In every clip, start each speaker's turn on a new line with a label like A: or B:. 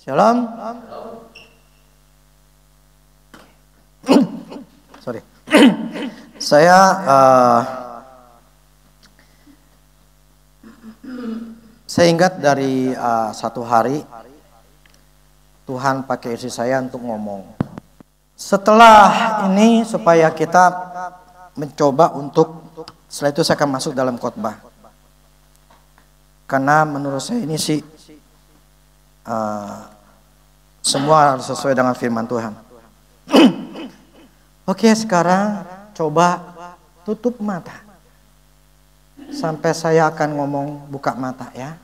A: Shalom. Sorry. Saya ingat dari satu hari Tuhan pakai istri saya untuk ngomong. Setelah ini supaya kita mencoba untuk setelah itu saya akan masuk dalam khotbah. Karena menurut saya ini sih semua harus sesuai dengan firman Tuhan. Oke, sekarang coba tutup mata. Sampai saya akan ngomong buka mata ya.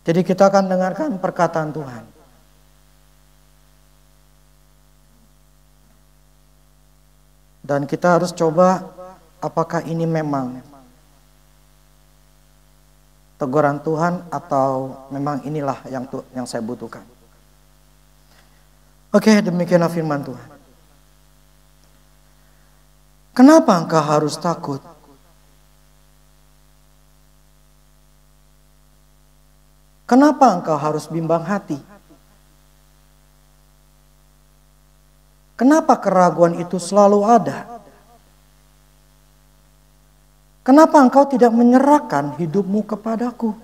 A: Jadi kita akan dengarkan perkataan Tuhan. Dan kita harus coba apakah ini memang teguran Tuhan atau memang inilah yang saya butuhkan. Oke, demikianlah firman Tuhan. Kenapa engkau harus takut? Kenapa engkau harus bimbang hati? Kenapa keraguan itu selalu ada? Kenapa engkau tidak menyerahkan hidupmu kepadaku?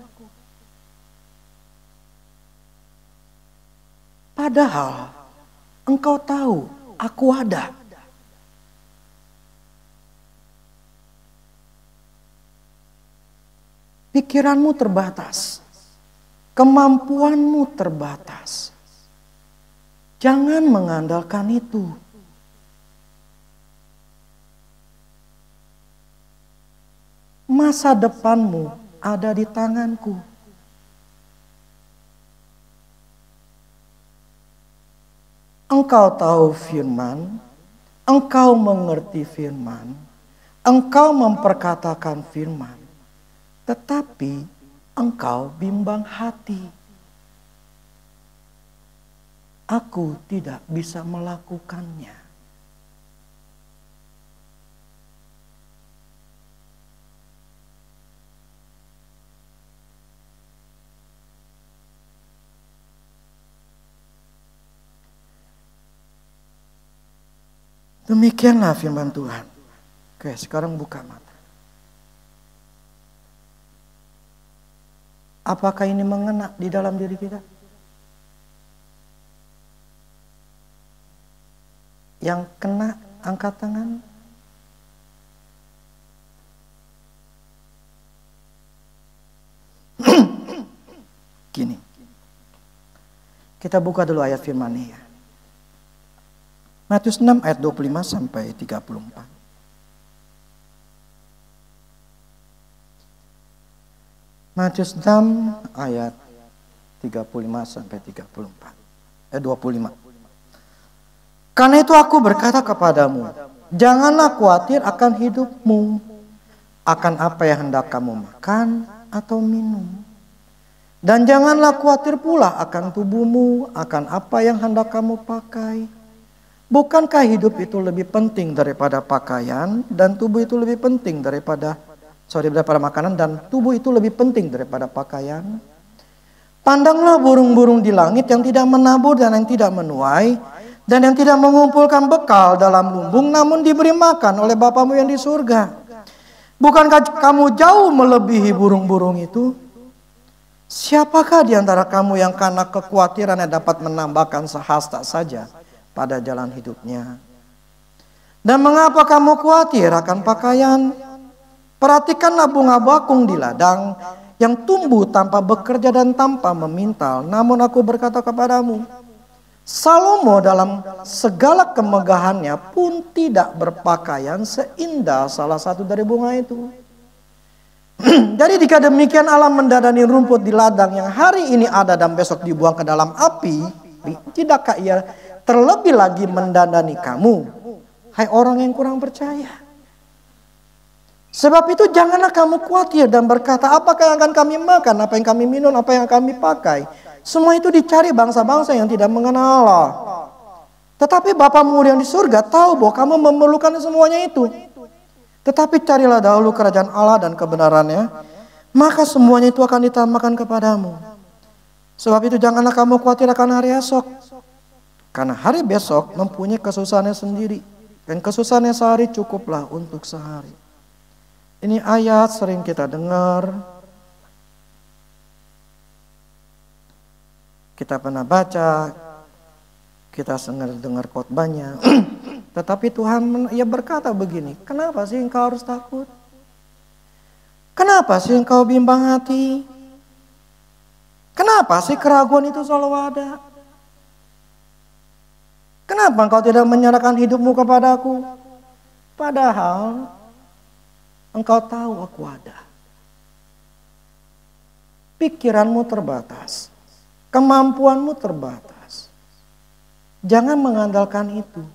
A: Padahal engkau tahu aku ada. Pikiranmu terbatas. Kemampuanmu terbatas. Jangan mengandalkan itu. Masa depanmu ada di tanganku. Engkau tahu firman, engkau mengerti firman, engkau memperkatakan firman, tetapi engkau bimbang hati. Aku tidak bisa melakukannya. Demikianlah firman Tuhan. Oke, sekarang buka mata. Apakah ini mengena di dalam diri kita? Yang kena angkat tangan. Gini. Kita buka dulu ayat firman-Nya ya. Matius 6 ayat 25 sampai 34. Matius 6 ayat 35 sampai 34. 25. Karena itu aku berkata kepadamu, janganlah khawatir akan hidupmu, akan apa yang hendak kamu makan atau minum. Dan janganlah khawatir pula akan tubuhmu, akan apa yang hendak kamu pakai. Bukankah hidup itu lebih penting daripada pakaian, dan tubuh itu lebih penting daripada makanan, dan tubuh itu lebih penting daripada pakaian? Pandanglah burung-burung di langit yang tidak menabur dan yang tidak menuai, dan yang tidak mengumpulkan bekal dalam lumbung, namun diberi makan oleh Bapamu yang di surga. Bukankah kamu jauh melebihi burung-burung itu? Siapakah di antara kamu yang karena kekhawatirannya dapat menambahkan sehasta saja pada jalan hidupnya? Dan mengapa kamu khawatir akan pakaian? Perhatikanlah bunga bakung di ladang yang tumbuh tanpa bekerja dan tanpa memintal. Namun aku berkata kepadamu, Salomo dalam segala kemegahannya pun tidak berpakaian seindah salah satu dari bunga itu. Jadi jika demikian Allah mendadani rumput di ladang yang hari ini ada dan besok dibuang ke dalam api, tidakkah ia terlebih lagi mendandani kamu, hai orang yang kurang percaya? Sebab itu janganlah kamu khawatir dan berkata, apakah yang akan kami makan, apa yang kami minum, apa yang kami pakai. Semua itu dicari bangsa-bangsa yang tidak mengenal Allah. Tetapi Bapamu yang di surga tahu bahwa kamu memerlukan semuanya itu. Tetapi carilah dahulu kerajaan Allah dan kebenarannya, maka semuanya itu akan ditambahkan kepadamu. Sebab itu janganlah kamu khawatir akan hari esok. Karena hari besok mempunyai kesusahannya sendiri. Dan kesusahannya sehari cukuplah untuk sehari. Ini ayat sering kita dengar. Kita pernah baca. Kita sering dengar khotbahnya. Tetapi Tuhan berkata begini. Kenapa sih engkau harus takut? Kenapa sih engkau bimbang hati? Kenapa sih keraguan itu selalu ada? Kenapa engkau tidak menyerahkan hidupmu kepadaku? Padahal engkau tahu aku ada. Pikiranmu terbatas. Kemampuanmu terbatas. Jangan mengandalkan itu.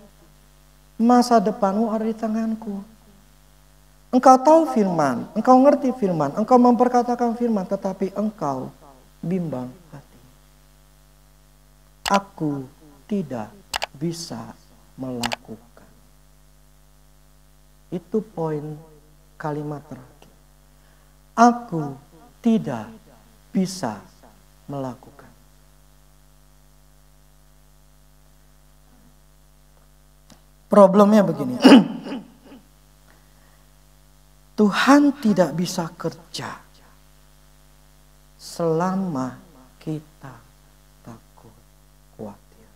A: Masa depanmu ada di tanganku. Engkau tahu firman, engkau ngerti firman, engkau memperkatakan firman, tetapi engkau bimbang hati. Aku tidak bisa melakukan. Itu poin kalimat terakhir. Aku tidak bisa melakukan. Problemnya begini. Tuhan tidak bisa kerja selama kita takut, khawatir.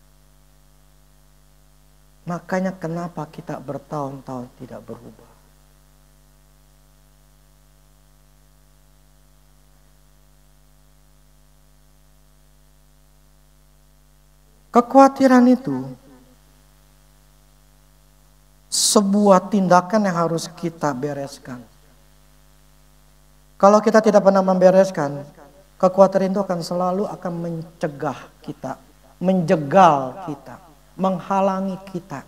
A: Makanya kenapa kita bertahun-tahun tidak berubah. Kekhawatiran itu sebuah tindakan yang harus kita bereskan. Kalau kita tidak pernah membereskan, kekhawatiran itu akan selalu mencegah kita, menjegal kita, menghalangi kita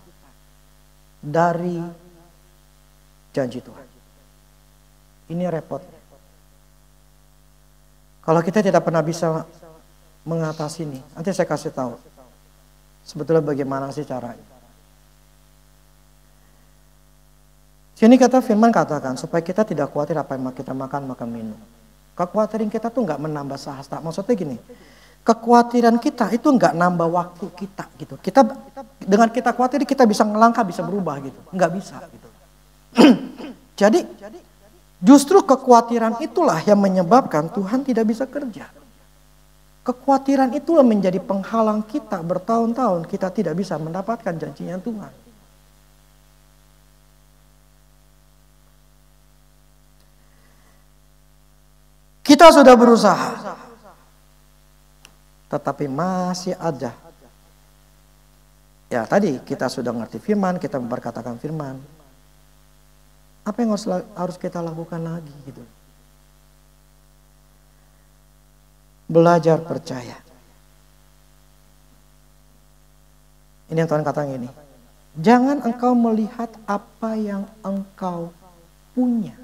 A: dari janji Tuhan. Ini repotnya. Kalau kita tidak pernah bisa mengatasi ini, nanti saya kasih tahu sebetulnya bagaimana sih caranya. Sini kata firman katakan supaya kita tidak khawatir apa yang kita makan minum. Kekhawatiran kita tuh nggak menambah sahasta. Maksudnya gini, kekhawatiran kita itu nggak nambah waktu kita gitu. Kita dengan kita khawatir kita bisa ngelangkah, bisa berubah gitu. Nggak bisa gitu. Jadi justru kekhawatiran itulah yang menyebabkan Tuhan tidak bisa kerja. Kekhawatiran itulah menjadi penghalang kita bertahun-tahun kita tidak bisa mendapatkan janjinya Tuhan. Kita sudah berusaha, tetapi masih aja. Ya tadi kita sudah ngerti firman, kita memperkatakan firman. Apa yang harus kita lakukan lagi gitu? Belajar percaya. Ini yang Tuhan katakan ini. Jangan engkau melihat apa yang engkau punya.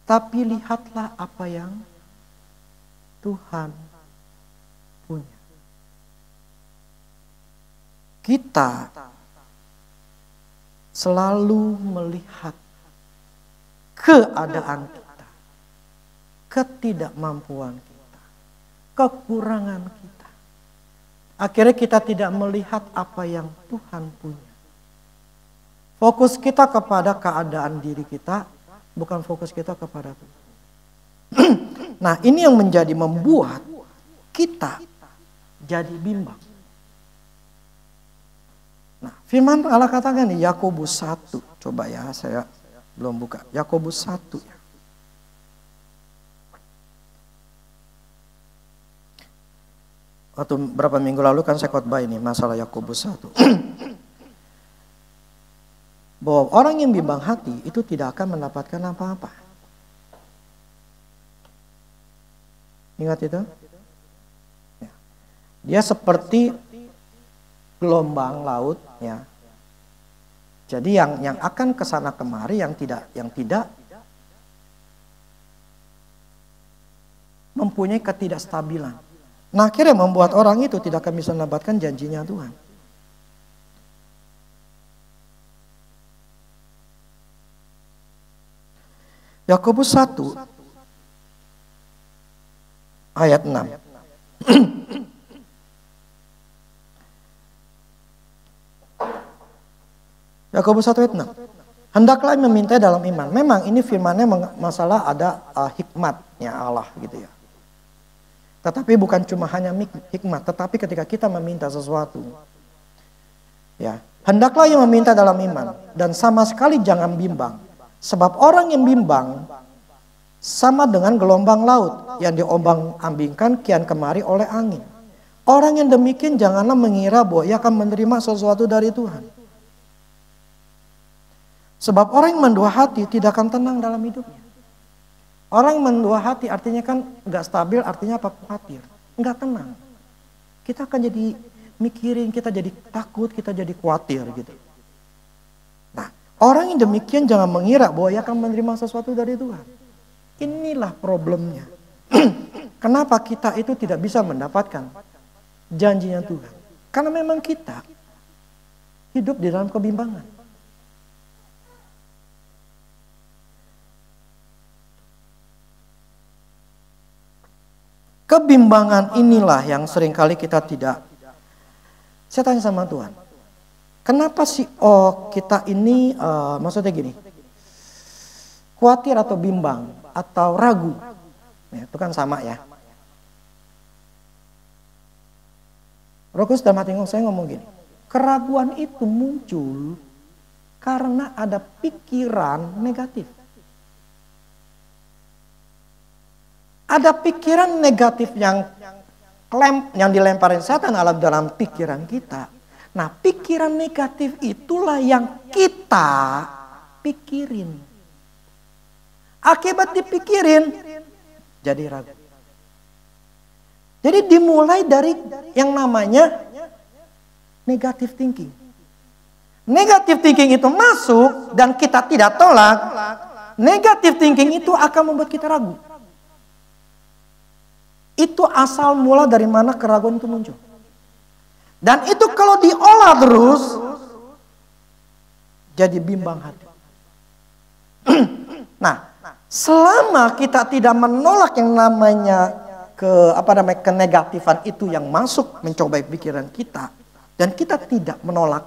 A: Tapi lihatlah apa yang Tuhan punya. Kita selalu melihat keadaan kita, ketidakmampuan kita, kekurangan kita. Akhirnya kita tidak melihat apa yang Tuhan punya. Fokus kita kepada keadaan diri kita, bukan fokus kita kepada Tuhan. Nah ini yang membuat kita jadi bimbang. Nah firman Allah katakan di Yakobus 1. Coba ya, saya belum buka. Yakobus 1 ya. Waktu berapa minggu lalu kan saya khotbah ini masalah Yakobus 1. Bahwa orang yang bimbang hati itu tidak akan mendapatkan apa-apa. Ingat itu? Ya. Dia seperti gelombang laut, ya. Jadi yang akan ke sana kemari, yang tidak mempunyai ketidakstabilan. Nah, akhirnya membuat orang itu tidak akan bisa mendapatkan janjinya Tuhan. Yakobus 1 ayat 6. Yakobus 1 ayat 6. Hendaklah meminta dalam iman. Memang ini firmannya masalah ada hikmatnya Allah gitu ya. Tetapi bukan cuma hanya hikmat, tetapi ketika kita meminta sesuatu, ya, hendaklah yang meminta dalam iman dan sama sekali jangan bimbang. Sebab orang yang bimbang sama dengan gelombang laut yang diombang-ambingkan kian kemari oleh angin. Orang yang demikian janganlah mengira bahwa ia akan menerima sesuatu dari Tuhan. Sebab orang yang mendua hati tidak akan tenang dalam hidupnya. Orang yang mendua hati artinya kan gak stabil, artinya apa? Khawatir, gak tenang. Kita akan jadi mikirin, kita jadi takut, kita jadi khawatir gitu. Nah, orang yang demikian jangan mengira bahwa ia akan menerima sesuatu dari Tuhan. Inilah problemnya. Kenapa kita itu tidak bisa mendapatkan janjinya Tuhan? Karena memang kita hidup di dalam kebimbangan. Kebimbangan inilah yang seringkali kita tidak. Saya tanya sama Tuhan, kenapa sih kita ini maksudnya gini, khawatir atau bimbang atau ragu? Ya, itu kan sama ya. Roh Kudus dalam hati saya ngomong gini, keraguan itu muncul karena ada pikiran negatif. Ada pikiran negatif yang dilemparin setan dalam pikiran kita. Nah, pikiran negatif itulah yang kita pikirin. Akibat dipikirin, jadi ragu. Jadi dimulai dari yang namanya negative thinking. Negative thinking itu masuk dan kita tidak tolak. Negative thinking itu akan membuat kita ragu. Itu asal mula dari mana keraguan itu muncul. Dan itu kalau diolah terus, jadi bimbang hati. Nah, selama kita tidak menolak yang namanya kenegatifan itu yang masuk mencobai pikiran kita, dan kita tidak menolak,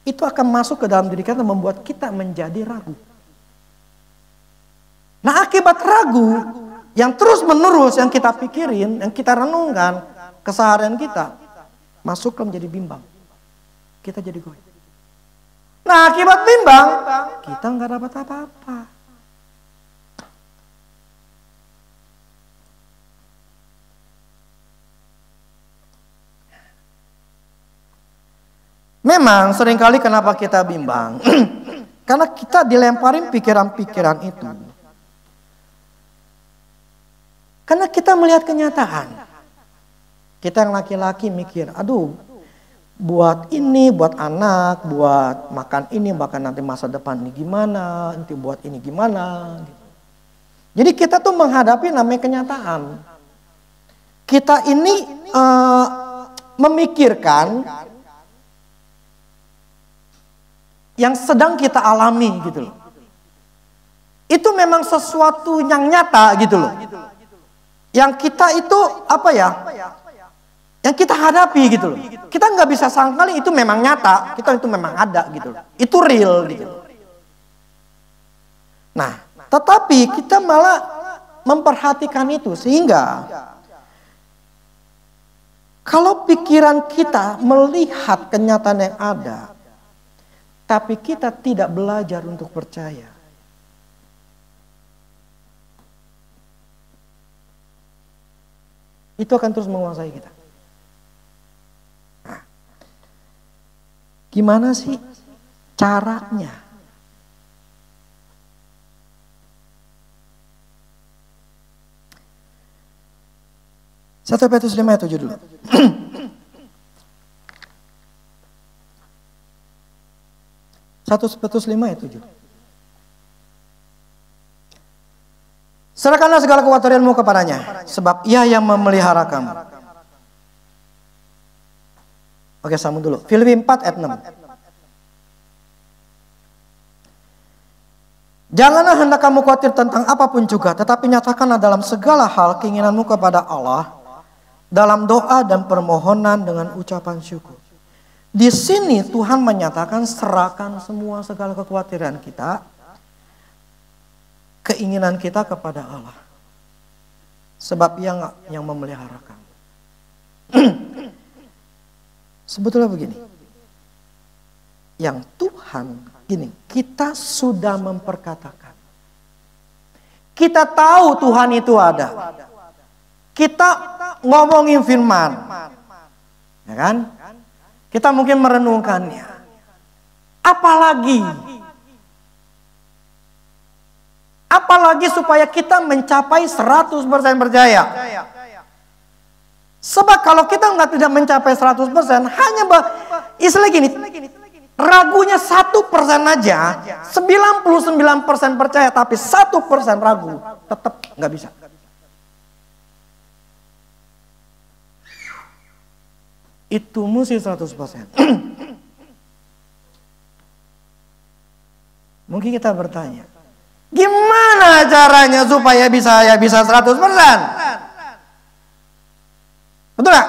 A: itu akan masuk ke dalam diri kita dan membuat kita menjadi ragu. Nah, akibat ragu yang terus menerus yang kita pikirin, yang kita renungkan keseharian kita, masuk menjadi bimbang. Kita jadi goyah. Nah, akibat bimbang, kita nggak dapat apa-apa. Memang seringkali kenapa kita bimbang? Karena kita dilemparin pikiran-pikiran itu. Karena kita melihat kenyataan. Kita yang laki-laki mikir, aduh, buat ini, buat anak, buat makan ini, bahkan nanti masa depan ini gimana, nanti buat ini gimana. Jadi kita tuh menghadapi namanya kenyataan. Kita ini memikirkan yang sedang kita alami gitu loh. Itu memang sesuatu yang nyata gitu loh. Yang kita itu yang kita hadapi gitu loh. Kita nggak bisa sangkali itu memang nyata, kita itu memang ada gitu loh. Itu real gitu loh. Nah, tetapi kita malah memperhatikan itu sehingga kalau pikiran kita melihat kenyataan yang ada, tapi kita tidak belajar untuk percaya, itu akan terus menguasai kita. Nah, gimana sih caranya? Satu Petrus 5 ayat 7 dulu. Satu Petrus 5 ayat 7. Serahkanlah segala kekhawatiranmu kepadanya, sebab Ia yang memelihara kamu. Oke, sambung dulu. Filipi 4 ayat 6. Janganlah hendak kamu khawatir tentang apapun juga, tetapi nyatakanlah dalam segala hal keinginanmu kepada Allah dalam doa dan permohonan dengan ucapan syukur. Di sini Tuhan menyatakan serahkan semua segala kekhawatiran kita, keinginan kita kepada Allah. Sebab yang memelihara kamu. Sebetulnya begini. Yang Tuhan, gini, kita sudah memperkatakan. Kita tahu Tuhan itu ada. Kita ngomongin firman. Ya kan? Kita mungkin merenungkannya. Apalagi supaya kita mencapai 100% percaya. Sebab kalau kita tidak mencapai 100%, hanya istilah gini, ragunya 1% aja, 99% percaya, tapi 1% ragu, tetap nggak bisa. Itu mesti 100%. Mungkin kita bertanya, gimana caranya supaya bisa 100%? Betul gak?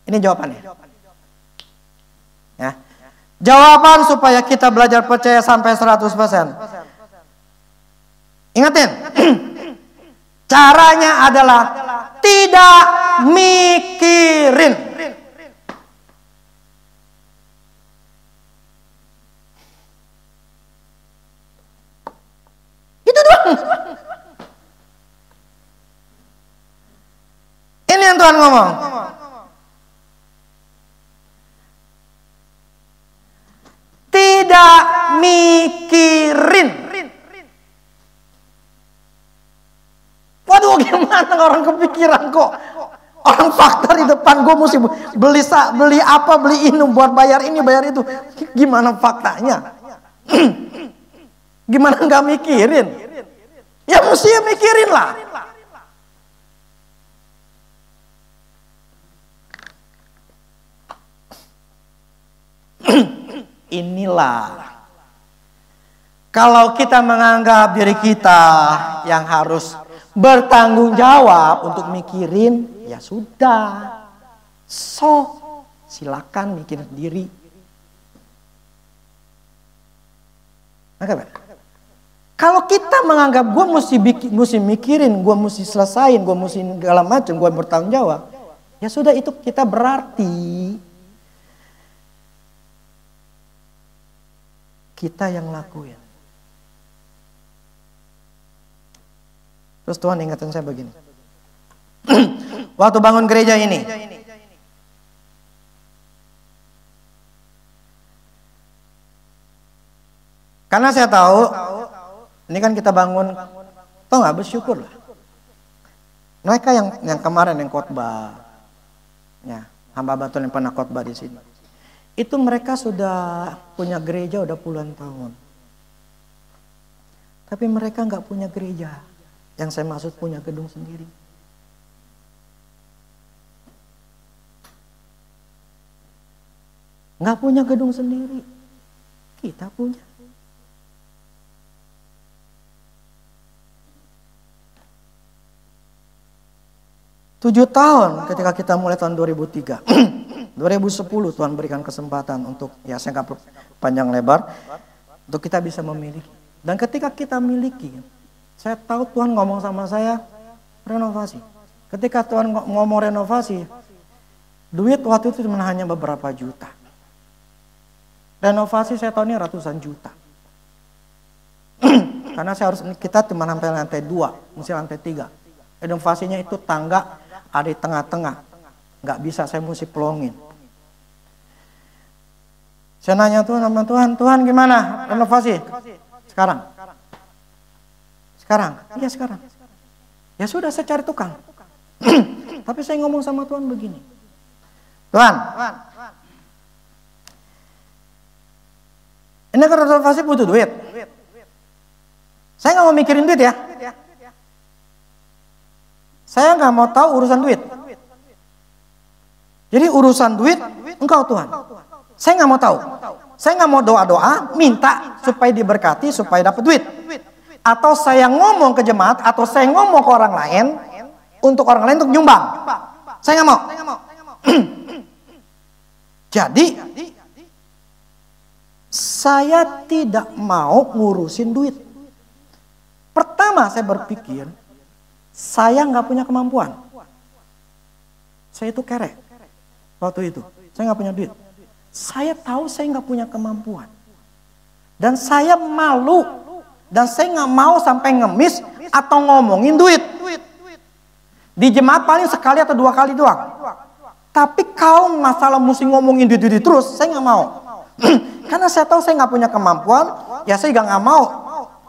A: Ini jawabannya. Ya. Jawaban supaya kita belajar percaya sampai 100%. Ingatin. Caranya adalah tidak mikirin. Itu doang. Ini yang Tuhan ngomong. Tidak mikirin. Waduh, gimana orang kepikiran kok? Orang faktor di depan gue mesti beli apa, beli ini buat bayar ini, bayar itu. Gimana faktanya? Gimana nggak mikirin? Ya mesti mikirin lah. Inilah kalau kita menganggap diri kita yang harus bertanggung jawab untuk mikirin, ya sudah, silakan mikir sendiri. Kalau kita menganggap gue mesti mikirin, gue mesti selesain, gue mesti segala macam, gue bertanggung jawab, ya sudah, itu kita berarti kita yang lakuin. Terus Tuhan ingatkan saya begini. Waktu bangun gereja ini, karena saya tahu ini kan kita bangun, tau nggak, bersyukur lah. Mereka yang kemarin yang khotbah, ya, hamba betul yang pernah khotbah di sini. Itu mereka sudah punya gereja udah puluhan tahun. Tapi mereka nggak punya gereja. Yang saya maksud punya gedung sendiri. Nggak punya gedung sendiri. Kita punya. Tujuh tahun ketika kita mulai tahun 2003. 2010 Tuhan berikan kesempatan untuk, ya saya nggak panjang lebar, untuk kita bisa memiliki. Dan ketika kita miliki, saya tahu Tuhan ngomong sama saya renovasi. Ketika Tuhan ngomong renovasi, duit waktu itu cuma hanya beberapa juta. Renovasi saya tahu ini ratusan juta. Karena kita cuma sampai lantai 2, mesti lantai 3. Renovasinya itu tangga ada di tengah-tengah, nggak bisa, saya mesti pelongin. Saya nanya Tuhan gimana renovasi? Sekarang? Iya sekarang. Ya sudah, saya cari tukang. Tapi saya ngomong sama Tuhan begini. Tuhan, ini kan renovasi butuh duit. Saya nggak mau mikirin duit ya. Saya nggak mau tahu urusan duit. Jadi urusan duit engkau Tuhan. Saya nggak mau tahu. Saya nggak mau doa-doa, minta supaya diberkati, supaya dapat duit. Atau saya ngomong ke jemaat, atau saya ngomong ke orang lain, untuk orang lain untuk nyumbang. Saya nggak mau. Jadi, saya tidak mau ngurusin duit. Pertama saya berpikir, saya nggak punya kemampuan. Saya itu kere waktu itu. Saya nggak punya duit. Saya tahu saya nggak punya kemampuan. Dan saya malu. Dan saya nggak mau sampai ngemis atau ngomongin duit. Di jemaat paling sekali atau 2 kali doang. Tapi kalau masalah mesti ngomongin duit terus, saya nggak mau. Karena saya tahu saya nggak punya kemampuan, ya saya juga nggak mau.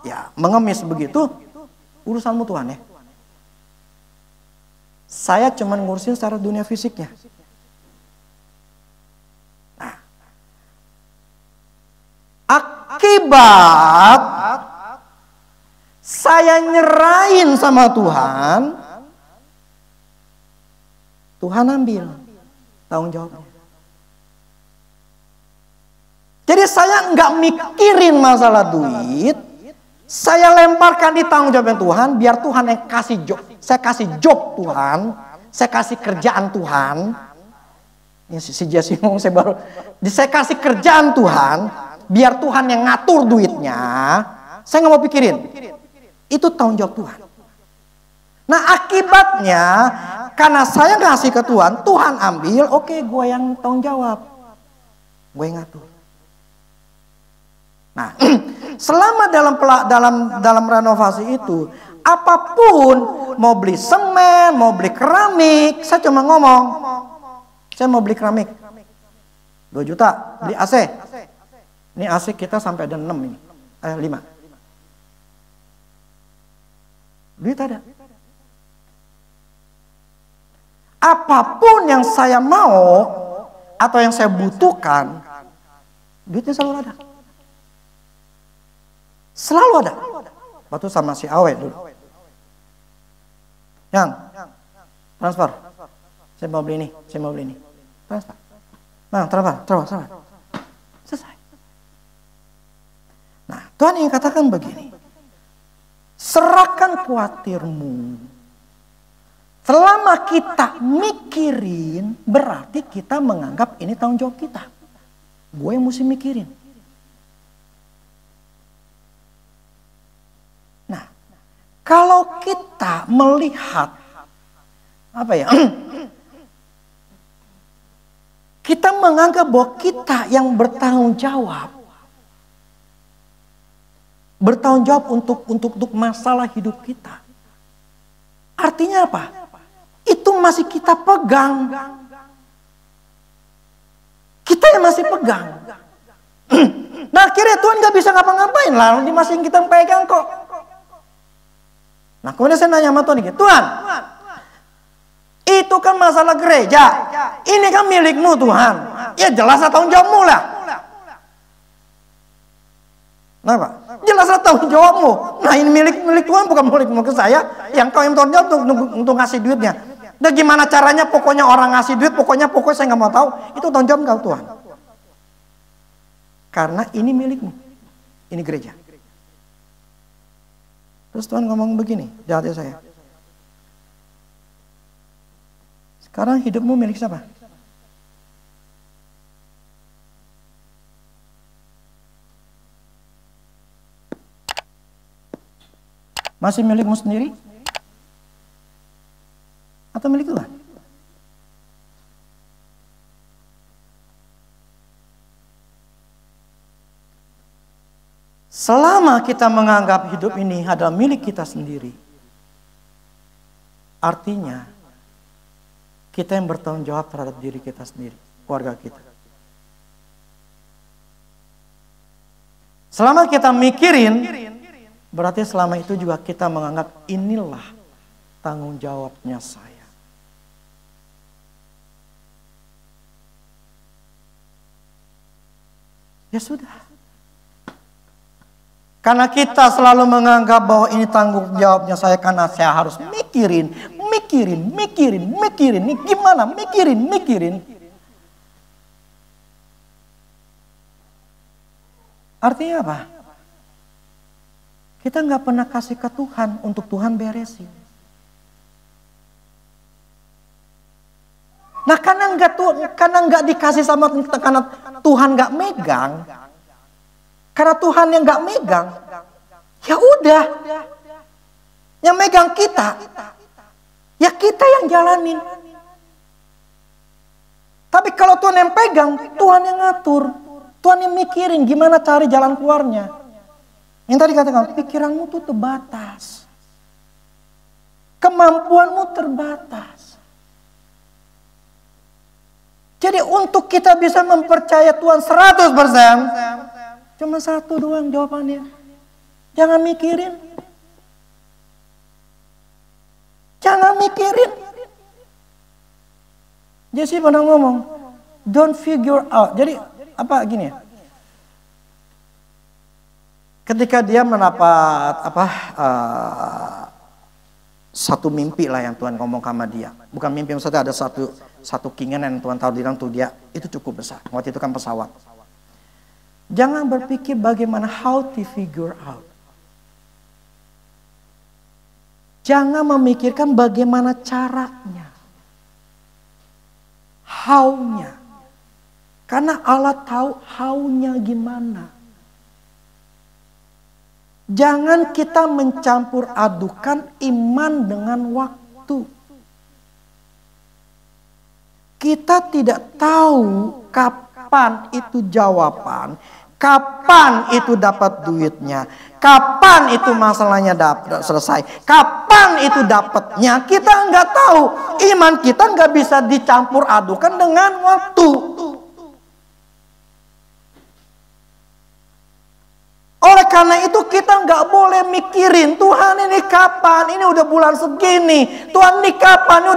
A: Ya mengemis begitu, urusanmu Tuhan ya. Saya cuma ngurusin secara dunia fisiknya. Nah, akibat saya nyerahin sama Tuhan, Tuhan ambil tanggung jawabnya. Jadi saya nggak mikirin masalah duit, saya lemparkan di tanggung jawabnya Tuhan, biar Tuhan yang kasih job. Saya kasih job Tuhan, saya kasih kerjaan Tuhan. Ini si Jesse ngomong saya kasih kerjaan Tuhan, biar Tuhan yang ngatur duitnya. Saya nggak mau pikirin. Itu tanggung jawab Tuhan. Nah akibatnya, karena saya ngasih ke Tuhan, Tuhan ambil, oke gue yang tanggung jawab. Gue yang ngatur. Nah, selama dalam renovasi itu, apapun, mau beli semen, mau beli keramik, saya cuma ngomong, saya mau beli keramik, 2 juta, beli AC. Ini AC kita sampai ada 6 ini, 5. Duit ada. Apapun yang saya mau atau yang saya butuhkan, duitnya selalu ada. Selalu ada. Waktu sama si Awe dulu. Yang transfer. Saya mau beli ini, saya mau beli ini. Transfer. Nah, transfer. Selesai. Nah, Tuhan ingin katakan begini. Serahkan khawatirmu. Selama kita mikirin, berarti kita menganggap ini tanggung jawab kita. Gue yang mesti mikirin. Nah, kalau kita melihat, kita menganggap bahwa kita yang bertanggung jawab untuk masalah hidup kita. Artinya apa? Itu masih kita pegang. Kita yang masih pegang. Nah akhirnya Tuhan gak bisa ngapa-ngapain lah. Ini masih kita pegang kok. Nah kemudian saya nanya sama Tuhan, Tuhan, itu kan masalah gereja. Ini kan milikmu Tuhan. Ya jelas tanggung jawabmu lah. Kenapa? Jelaslah tanggung jawabmu. Nah ini milik Tuhan, bukan milikmu ke saya. Yang kau yang tanggung jawab untuk ngasih duitnya. Dan gimana caranya, pokoknya orang ngasih duit, pokoknya saya nggak mau tahu. Itu tanggung jawab kau Tuhan. Karena ini milikmu. Ini gereja. Terus Tuhan ngomong begini di hati saya. Sekarang hidupmu milik siapa? Masih milikmu sendiri? Atau milik Tuhan? Selama kita menganggap hidup ini adalah milik kita sendiri, artinya kita yang bertanggung jawab terhadap diri kita sendiri, keluarga kita. Selama kita mikirin, berarti selama itu juga kita menganggap inilah tanggung jawabnya saya. Ya sudah. Karena kita selalu menganggap bahwa ini tanggung jawabnya saya, karena saya harus mikirin. Ini gimana? Mikirin. Artinya apa? Kita nggak pernah kasih ke Tuhan untuk Tuhan beresin. Nah karena nggak dikasih sama karena Tuhan nggak megang, karena Tuhan yang nggak megang, ya udah, yang megang kita, ya kita yang jalanin. Tapi kalau Tuhan yang pegang, Tuhan yang ngatur, Tuhan yang mikirin gimana cari jalan keluarnya. Yang tadi katakan, pikiranmu tuh terbatas. Kemampuanmu terbatas. Jadi untuk kita bisa mempercaya Tuhan 100%, cuma satu doang jawabannya. Jangan mikirin. Jangan mikirin. Jesse pernah ngomong, don't figure out. Jadi apa gini ya? Ketika dia mendapat satu mimpi lah yang Tuhan ngomong sama dia. Bukan mimpi, maksudnya ada satu keinginan yang Tuhan tahu di dalam tuh dia, itu cukup besar. Waktu itu kan pesawat. Jangan berpikir bagaimana how to figure out. Jangan memikirkan bagaimana caranya. How-nya. Karena Allah tahu how-nya gimana. Jangan kita mencampur adukan iman dengan waktu. Kita tidak tahu kapan itu jawaban, kapan itu dapat duitnya, kapan itu masalahnya dapat selesai, kapan itu dapatnya. Kita nggak tahu. Iman kita nggak bisa dicampur adukan dengan waktu. Oleh karena itu kita nggak boleh mikirin Tuhan ini kapan, ini udah bulan segini, Tuhan ini kapan, ini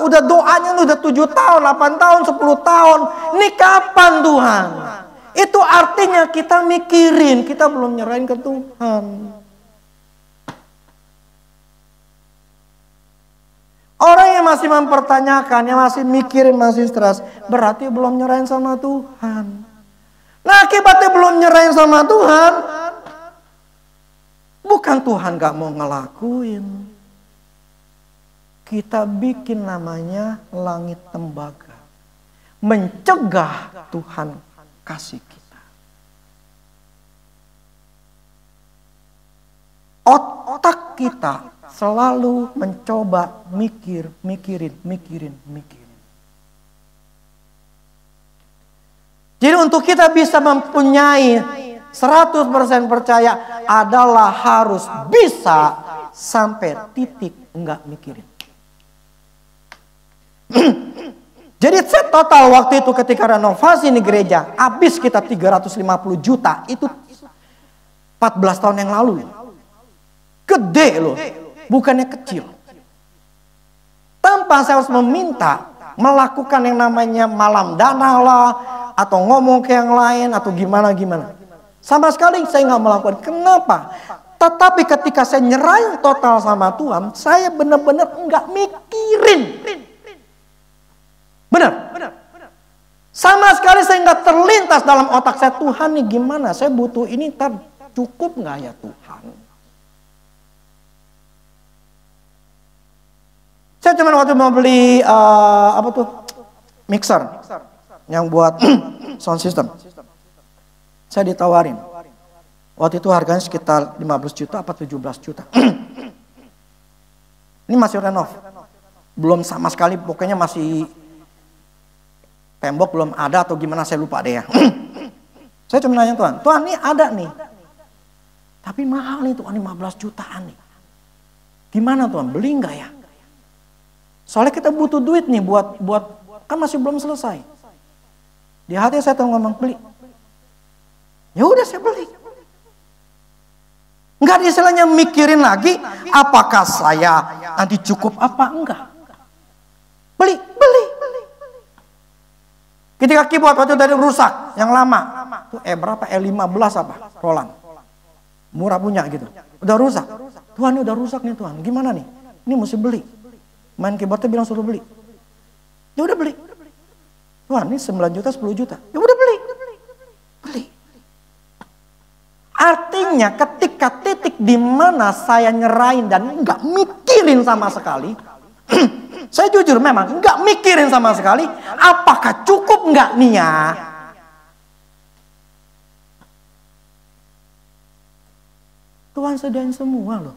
A: udah doanya udah 7 tahun, 8 tahun, 10 tahun, ini kapan Tuhan? Itu artinya kita mikirin, kita belum nyerahin ke Tuhan. Orang yang masih mempertanyakan, yang masih mikirin, masih stres, berarti belum nyerahin sama Tuhan. Nah akibatnya belum nyerahin sama Tuhan. Bukan Tuhan gak mau ngelakuin. Kita bikin namanya langit tembaga. Mencegah Tuhan kasih kita. Otak kita selalu mencoba mikirin. Jadi untuk kita bisa mempunyai 100% percaya adalah harus bisa sampai titik enggak mikirin. Jadi set total waktu itu ketika renovasi di gereja habis kita 350 juta itu 14 tahun yang lalu. Gede loh, bukannya kecil. Tanpa saya harus meminta melakukan yang namanya malam dana lah, atau ngomong ke yang lain, atau gimana. Sama sekali saya nggak melakukan. Kenapa? Tetapi ketika saya nyerahin total sama Tuhan, saya benar-benar nggak mikirin. Benar. Sama sekali saya nggak terlintas dalam otak saya, Tuhan nih gimana? Saya butuh ini, cukup nggak ya Tuhan? Saya cuma waktu mau beli mixer yang buat sound system. Saya ditawarin. Waktu itu harganya sekitar 15 juta apa 17 juta. Ini masih renov. Belum sama sekali, pokoknya masih tembok belum ada atau gimana saya lupa deh ya. Saya cuma nanya Tuhan ini ada nih. Tapi mahal nih Tuhan, 15 jutaan nih. Gimana Tuhan, beli enggak ya? Soalnya kita butuh duit nih buat kan masih belum selesai. Di hati saya tuh ngomong beli. Ya udah saya beli. Enggak istilahnya mikirin lagi apakah saya nanti cukup apa enggak. Beli. Ketika keyboard waktu dari rusak yang lama. Tuh berapa? 15 apa? Roland. Murah punya gitu. Udah rusak. Tuhan ini udah rusak nih Tuhan. Gimana nih? Ini mesti beli. Main keyboardnya bilang suruh beli. Ya udah beli. Tuhan ini 9 juta 10 juta. Ya udah beli. Artinya ketika titik di mana saya nyerahin dan nggak mikirin sama sekali, saya jujur memang nggak mikirin sama sekali, apakah cukup nggak nih ya? Tuhan sediain semua loh.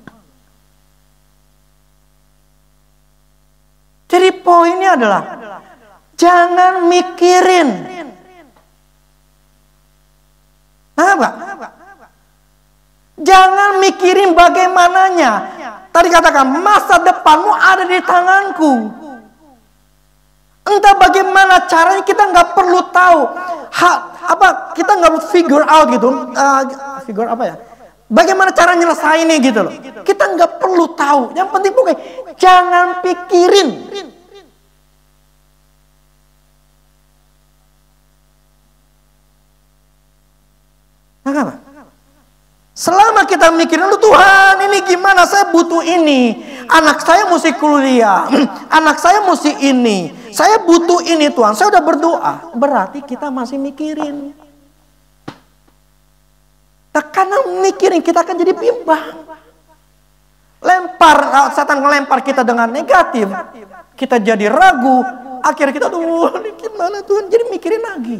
A: Jadi poinnya adalah jangan mikirin. Nah, jangan mikirin bagaimananya. Tadi katakan masa depanmu ada di tanganku. Entah bagaimana caranya kita nggak perlu tahu. Kita nggak figure out gitu. Figure apa ya? Bagaimana cara nyelesainnya gitu loh. Kita nggak perlu tahu. Yang penting pokoknya jangan pikirin. Nah, apa? Selama kita mikirin, lu Tuhan ini gimana, saya butuh ini. Anak saya mesti kuliah. Anak saya mesti ini. Saya butuh ini Tuhan. Saya udah berdoa. Berarti kita masih mikirin. Karena mikirin kita akan jadi bimbang. Setan ngelempar kita dengan negatif. Kita jadi ragu. Akhirnya kita, ini gimana Tuhan? Jadi mikirin lagi.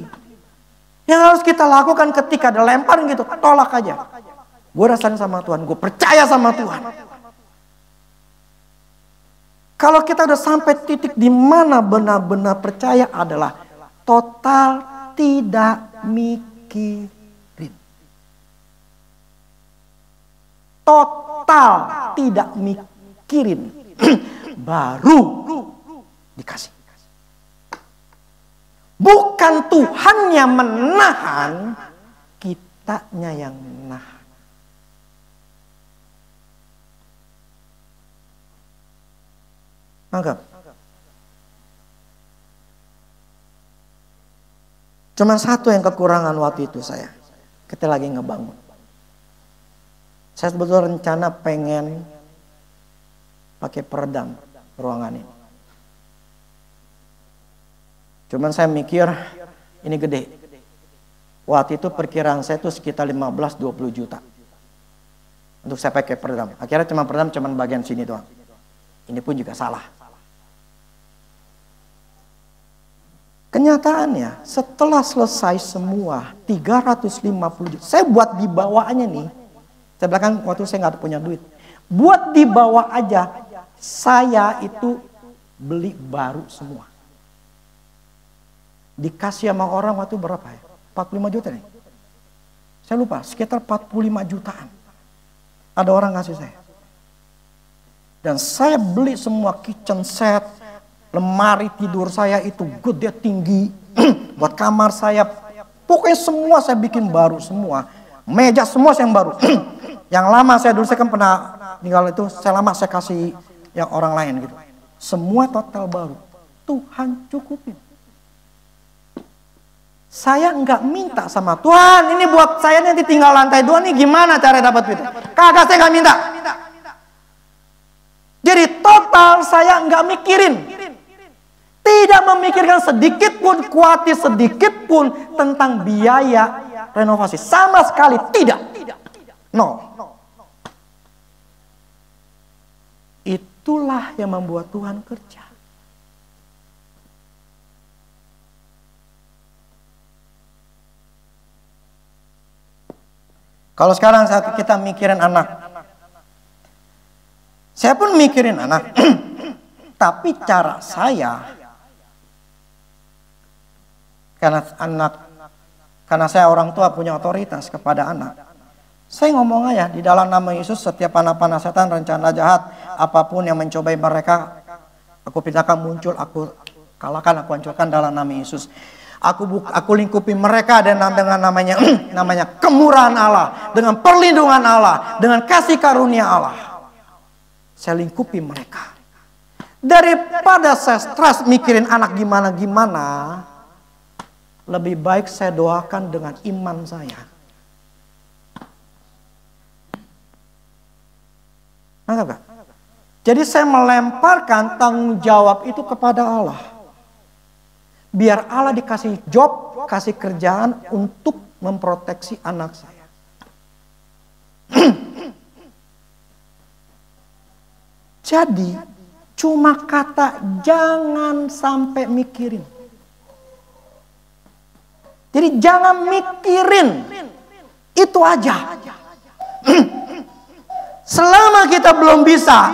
A: Yang harus kita lakukan ketika ada lemparan gitu, tolak aja. Gue rasain sama Tuhan, gue percaya sama Tuhan. Kalau kita udah sampai titik di mana benar-benar percaya adalah total tidak mikirin. Total tidak mikirin. Baru dikasih. Bukan Tuhan yang menahan, kitanya yang menahan. Anggap. Cuma satu yang kekurangan waktu itu saya. Kita lagi ngebangun. Saya sebetulnya rencana pengen pakai peredam ruangan ini. Cuman saya mikir ini gede. Waktu itu perkiraan saya itu sekitar 15-20 juta. Untuk saya pakai peredam. Akhirnya cuma peredam cuma bagian sini doang. Ini pun juga salah. Kenyataannya setelah selesai semua 350 juta. Saya buat di bawahnya nih. Saya belakang waktu saya nggak punya duit. Buat di bawah aja saya itu beli baru semua. Dikasih sama orang waktu berapa ya? 45 juta nih. Saya lupa, sekitar 45 jutaan. Ada orang ngasih saya. Dan saya beli semua kitchen set, lemari tidur saya itu gede tinggi. Buat kamar saya, pokoknya semua saya bikin baru semua. Meja semua yang baru. Yang lama saya dulu, saya kan pernah tinggal itu, saya lama saya kasih yang orang lain gitu. Semua total baru. Tuhan cukupin. Saya nggak minta sama Tuhan, ini buat saya nanti tinggal lantai 2 nih gimana cara dapat duit? Kagak, saya nggak minta. Jadi total saya nggak mikirin. Tidak memikirkan sedikit pun, khawatir sedikit pun tentang biaya renovasi. Sama sekali tidak. No. Itulah yang membuat Tuhan kerja. Kalau sekarang saat kita mikirin anak. Saya pun mikirin anak. Tapi cara saya, karena saya orang tua punya otoritas kepada anak. Saya ngomong aja, di dalam nama Yesus setiap panah-panah setan, rencana jahat, apapun yang mencobai mereka, aku pindahkan muncul, aku kalahkan, aku hancurkan dalam nama Yesus. Aku lingkupi mereka dengan namanya kemurahan Allah, dengan perlindungan Allah, dengan kasih karunia Allah. Saya lingkupi mereka. Daripada saya stres mikirin anak gimana-gimana, lebih baik saya doakan dengan iman saya. Anggap gak? Jadi saya melemparkan tanggung jawab itu kepada Allah. Biar Allah dikasih job, kasih kerjaan untuk memproteksi anak saya. Jadi cuma kata jangan sampai mikirin. Jadi jangan mikirin. Itu aja. Selama kita belum bisa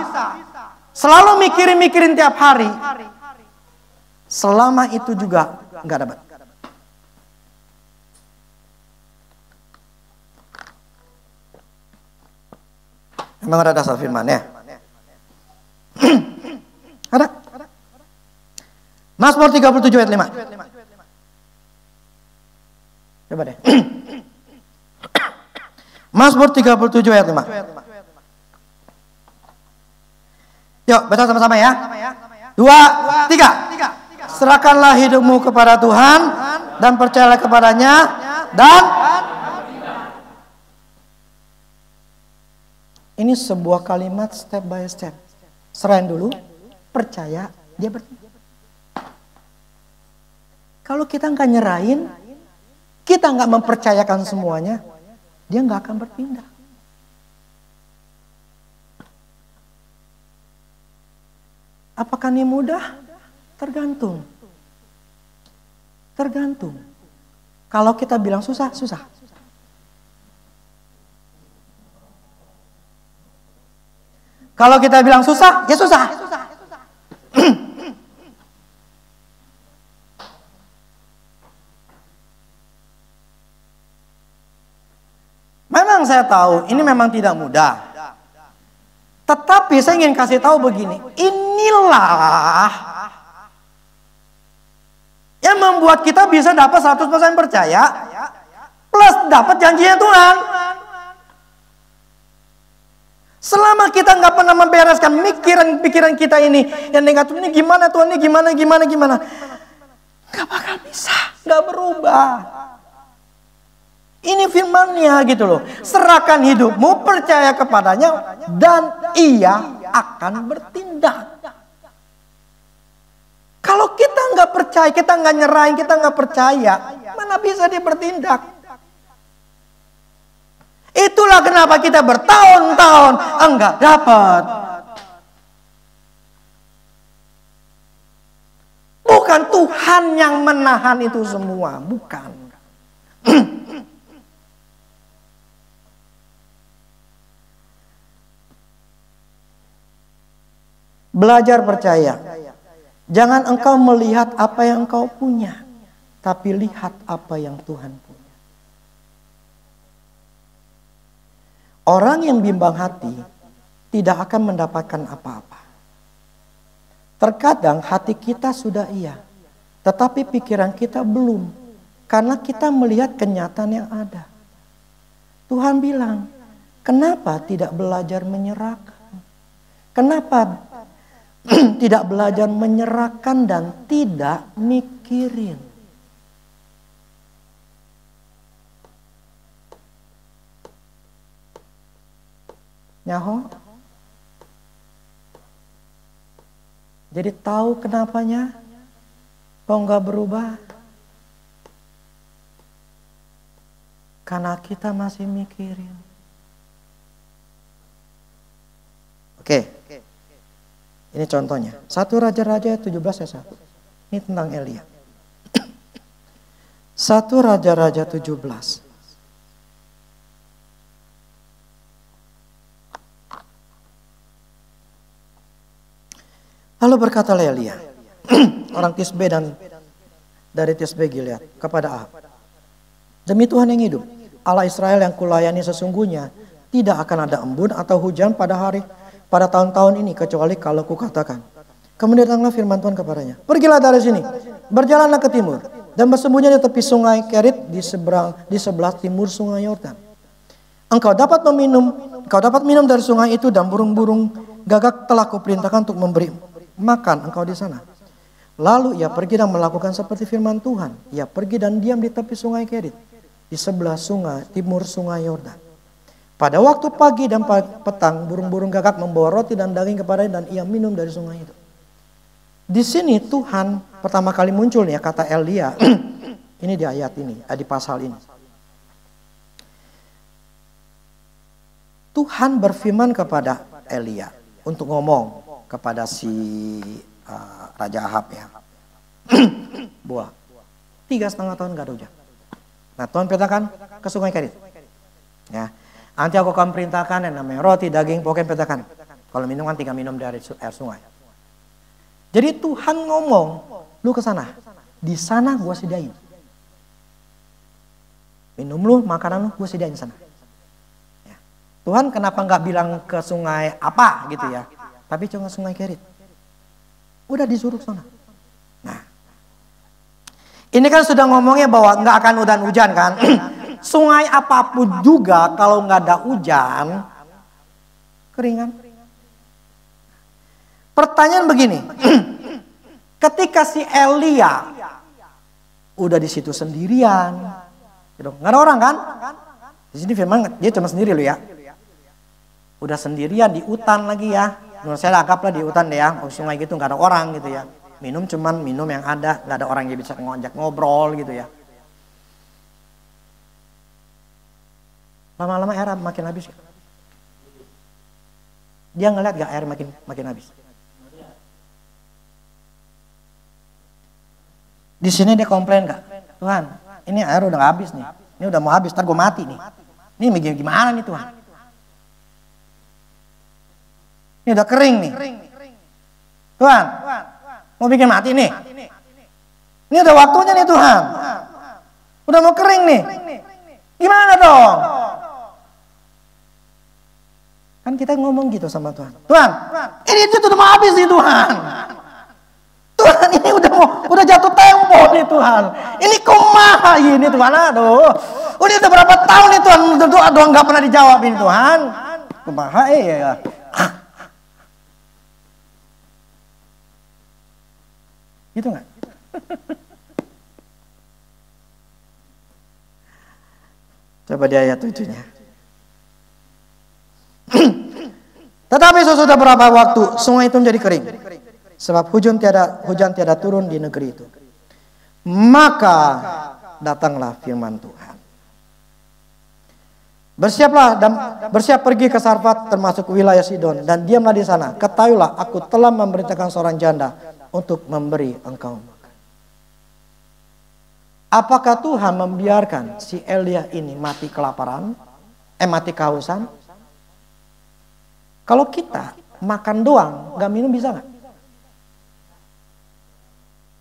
A: selalu mikirin tiap hari, selama itu juga nggak dapat. Memang ada dasar firman ya? Ada. Mazmur 37 ayat 5. Coba deh. Mazmur 37 ayat 5. Yuk baca sama-sama ya. 2, 3. Serahkanlah hidupmu kepada Tuhan dan percayalah kepadanya dan ini sebuah kalimat step by step. Serahin dulu, percaya, dia bertindak. Kalau kita nggak nyerahin, kita nggak mempercayakan semuanya, dia nggak akan bertindak. Apakah ini mudah? Tergantung. Tergantung. Kalau kita bilang susah, susah. Kalau kita bilang susah, ya susah. Memang saya tahu ini memang tidak mudah. Tetapi saya ingin kasih tahu begini, inilah yang membuat kita bisa dapat 100% percaya plus dapat janjinya Tuhan. Selama kita nggak pernah membereskan pikiran kita ini yang negatif, ini gimana Tuhan, ini gimana, nggak bakal bisa, nggak berubah. Ini firman-Nya gitu loh. Serahkan hidupmu, percaya kepadanya, dan Ia akan bertindak. Kalau kita nggak percaya, kita nggak nyerahin, kita nggak percaya, mana bisa dia bertindak? Itulah kenapa kita bertahun-tahun enggak dapat. Bukan Tuhan yang menahan itu semua, bukan. Belajar percaya. Jangan engkau melihat apa yang engkau punya, tapi lihat apa yang Tuhan punya. Orang yang bimbang hati tidak akan mendapatkan apa-apa. Terkadang hati kita sudah iya, tetapi pikiran kita belum. Karena kita melihat kenyataan yang ada. Tuhan bilang, kenapa tidak belajar menyerahkan? Kenapa tidak belajar menyerahkan dan tidak mikirin? Nyaho. Jadi tahu kenapanya? Kok nggak berubah? Karena kita masih mikirin. Oke. Ini contohnya. 1 Raja-Raja 17 ayat 1. Ini tentang Elia. 1 Raja-Raja 17. Lalu berkatalah Elia, orang Tisbe dan dari Tisbe Gilead kepada Ahab, demi Tuhan yang hidup, Allah Israel yang kulayani sesungguhnya, tidak akan ada embun atau hujan pada tahun-tahun ini kecuali kalau kukatakan. Kemudian datanglah firman Tuhan kepadanya, pergilah dari sini, berjalanlah ke timur dan bersembunyi di tepi sungai Kerit di sebelah timur sungai Yordan. Engkau dapat minum dari sungai itu dan burung-burung gagak telah kuperintahkan untuk memberi makan engkau di sana. Lalu ia pergi dan melakukan seperti firman Tuhan. Ia pergi dan diam di tepi sungai Kerit di sebelah timur sungai Yordan. Pada waktu pagi dan petang burung-burung gagak membawa roti dan daging kepadanya dan ia minum dari sungai itu. Di sini Tuhan pertama kali munculnya kata Elia ini. Di ayat ini, di pasal ini. Tuhan berfirman kepada Elia untuk ngomong kepada si Raja Ahab ya. Buah 3,5 tahun gak ada hujan. Nah Tuhan perintahkan ke sungai Kerit. Ya, nanti aku akan perintahkan yang namanya roti, daging, pokoknya perintahkan. Kalau minum kan tinggal minum dari air sungai. Jadi Tuhan ngomong, lu ke sana. Di sana gua sediain. Minum lu, makanan lu, gua sediain sana. Ya. Tuhan kenapa nggak bilang ke sungai apa gitu ya? Tapi cuma sungai Kerit. Udah disuruh sana. Nah, ini kan sudah ngomongnya bahwa nggak akan hujan kan? Sungai apapun juga kalau nggak ada hujan, keringan. Pertanyaan begini, ketika si Elia udah di situ sendirian, gitu, nggak ada orang kan? Di sini memang dia cuma sendiri loh ya. Udah sendirian di hutan lagi ya. Menurut saya anggaplah di hutan deh ya, sungai gitu nggak ada orang gitu ya. Minum cuman minum yang ada, nggak ada orang yang bisa ngajak ngobrol gitu ya. Lama-lama air makin habis. Dia ngeliat gak air makin habis. Di sini dia komplain gak? Tuhan, ini air udah gak habis nih. Ini udah mau habis, ntar gue mati nih. Ini gimana nih Tuhan? Ini udah kering nih. Tuhan, mau bikin mati nih. Ini udah waktunya nih Tuhan. Udah mau kering nih. Gimana dong? Kan kita ngomong gitu sama Tuhan. Tuhan, ini itu udah mau habis nih Tuhan. Tuhan, ini udah jatuh tempo nih Tuhan. Ini kumaha ini Tuhan, aduh. Udah berapa tahun nih Tuhan, doa nggak pernah dijawab ini Tuhan. Kumaha ya. Gitu nggak? Coba di ayat 7-nya. Tetapi sesudah berapa waktu sungai itu menjadi kering, sebab hujan tiada turun di negeri itu. Maka datanglah firman Tuhan. Bersiap pergi ke Sarfat termasuk wilayah Sidon dan diamlah di sana. Ketahuilah aku telah memerintahkan seorang janda untuk memberi engkau makan. Apakah Tuhan membiarkan si Elia ini mati kelaparan? Mati kehausan? Kalau kita makan doang, gak minum bisa gak?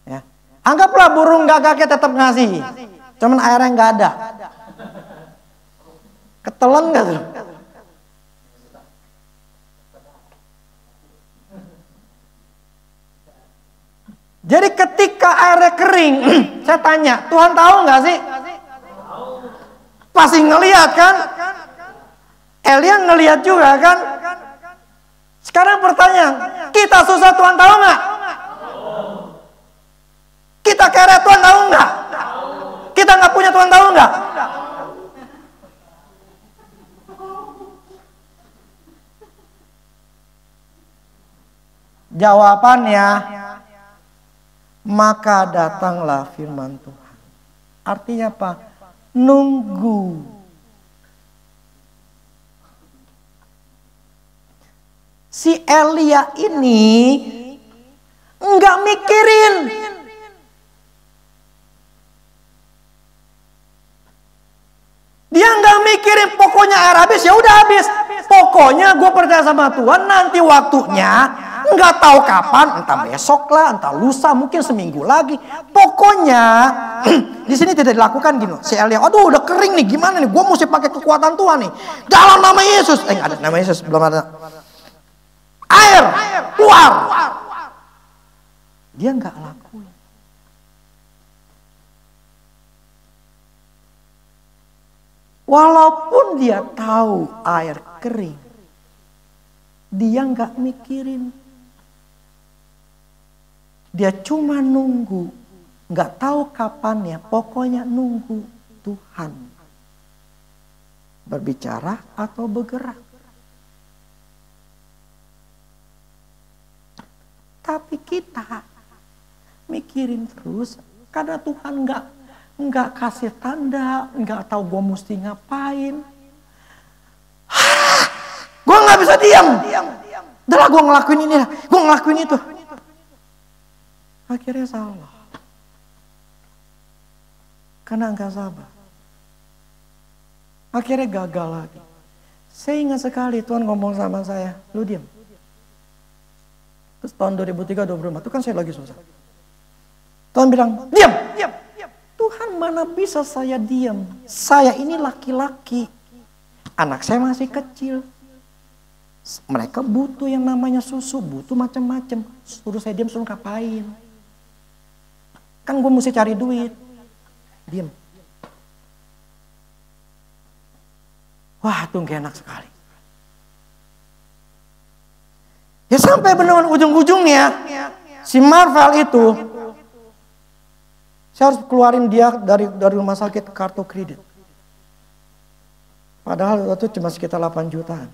A: Ya. Anggaplah burung gagaknya tetap ngasih, cuman airnya gak ada. Ketelan gak tuh? Jadi ketika airnya kering, saya tanya, Tuhan tahu gak sih? Pasti ngelihat kan? Elia ngelihat juga kan? Sekarang pertanyaan, kita susah Tuhan tahu nggak? Kita kere Tuhan tahu nggak? Kita nggak punya Tuhan tahu nggak? Jawabannya, maka datanglah firman Tuhan. Artinya apa? Nunggu. Si Elia ini enggak mikirin. Dia enggak mikirin, pokoknya air habis ya udah habis. Pokoknya gue percaya sama Tuhan, nanti waktunya enggak tahu kapan, entah besok lah, entah lusa, mungkin seminggu lagi. Pokoknya di sini tidak dilakukan gini. Si Elia, aduh udah kering nih, gimana nih? Gue mesti pakai kekuatan Tuhan nih. Dalam nama Yesus, ada nama Yesus belum ada. Air keluar. Dia nggak lakuin. Walaupun dia tahu air kering, dia nggak mikirin. Dia cuma nunggu, nggak tahu kapan ya. Pokoknya nunggu Tuhan berbicara atau bergerak. Tapi kita mikirin terus karena Tuhan nggak kasih tanda, nggak tahu gue mesti ngapain. diam. Udah lah gue ngelakuin ini lah, gue ngelakuin itu. Akhirnya salah. Karena enggak sabar. Akhirnya gagal lagi. Saya ingat sekali Tuhan ngomong sama saya, lu diam. Terus tahun 2003-2004 itu kan saya lagi susah. Tuhan bilang, diam. Tuhan, mana bisa saya diam? Saya ini laki-laki. Anak saya masih kecil. Mereka butuh yang namanya susu, butuh macam-macam. Suruh saya diam, suruh ngapain? Kan gue mesti cari duit. Diam. Wah, itu gak enak sekali. Ya sampai benar ujung-ujungnya, si Marvel itu, saya harus keluarin dia dari rumah sakit kartu kredit. Padahal itu cuma sekitar 8 jutaan.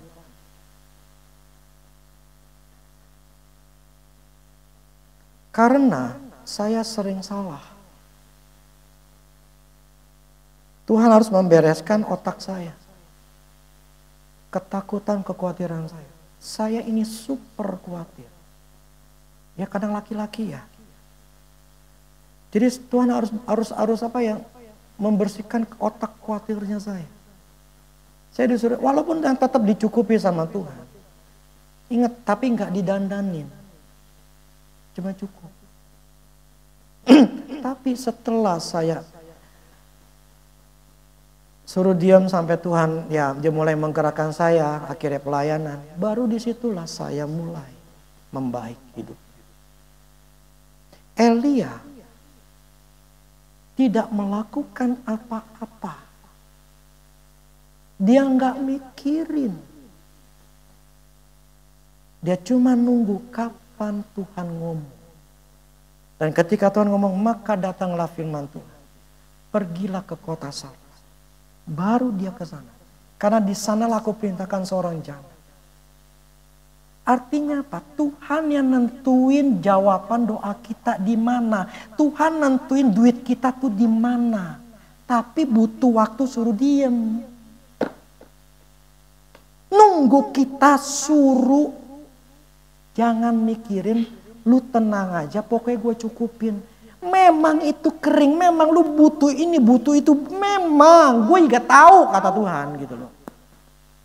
A: Karena saya sering salah. Tuhan harus membereskan otak saya. Ketakutan, kekhawatiran saya. Saya ini super khawatir. Ya kadang laki-laki ya. Jadi Tuhan harus apa ya? Membersihkan otak khawatirnya saya. Saya disuruh, walaupun tetap dicukupi sama Tuhan. Ingat, tapi nggak didandanin. Cuma cukup. Tapi setelah saya suruh diam sampai Tuhan, ya dia mulai menggerakkan saya, akhirnya pelayanan. Baru disitulah saya mulai membaik hidup. Elia tidak melakukan apa-apa. Dia nggak mikirin. Dia cuma nunggu kapan Tuhan ngomong. Dan ketika Tuhan ngomong, maka datanglah firman Tuhan. Pergilah ke kota Sarfat. Baru dia ke sana. Karena di sanalah aku perintahkan seorang janda. Artinya apa? Tuhan yang nentuin jawaban doa kita di mana. Tuhan nentuin duit kita tuh di mana. Tapi butuh waktu suruh diem. Nunggu kita suruh. Jangan mikirin, lu tenang aja pokoknya gue cukupin. Memang itu kering, memang lu butuh ini, butuh itu. Memang, gue juga tahu kata Tuhan gitu loh.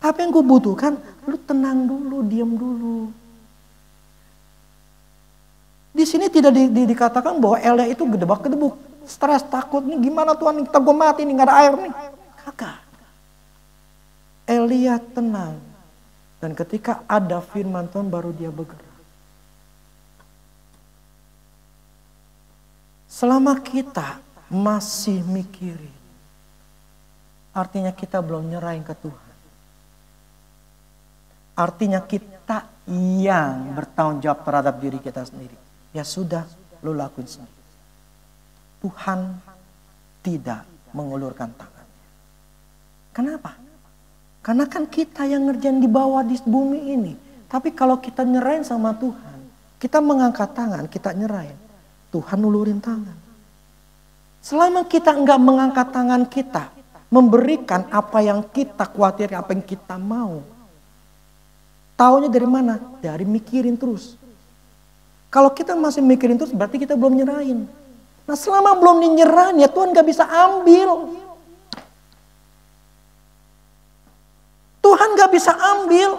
A: Tapi yang gue butuhkan, lu tenang dulu, diam dulu. Di sini tidak dikatakan bahwa Elia itu gedebak-gedebuk. Stres, takut, nih gimana Tuhan, kita gue mati nih, gak ada air nih. Kagak. Elia tenang. Dan ketika ada firman Tuhan baru dia bergerak. Selama kita masih mikirin, artinya kita belum nyerahin ke Tuhan. Artinya kita yang bertanggung jawab terhadap diri kita sendiri. Ya sudah, lu lakuin sendiri. Tuhan tidak mengulurkan tangannya. Kenapa? Karena kan kita yang ngerjain di bawah di bumi ini. Tapi kalau kita nyerahin sama Tuhan, kita mengangkat tangan, kita nyerahin. Tuhan ulurin tangan. Selama kita enggak mengangkat tangan kita, memberikan apa yang kita khawatir, apa yang kita mau. Taunya dari mana? Dari mikirin terus. Kalau kita masih mikirin terus, berarti kita belum nyerahin. Nah selama belum dinyerahin, ya Tuhan gak bisa ambil. Tuhan gak bisa ambil.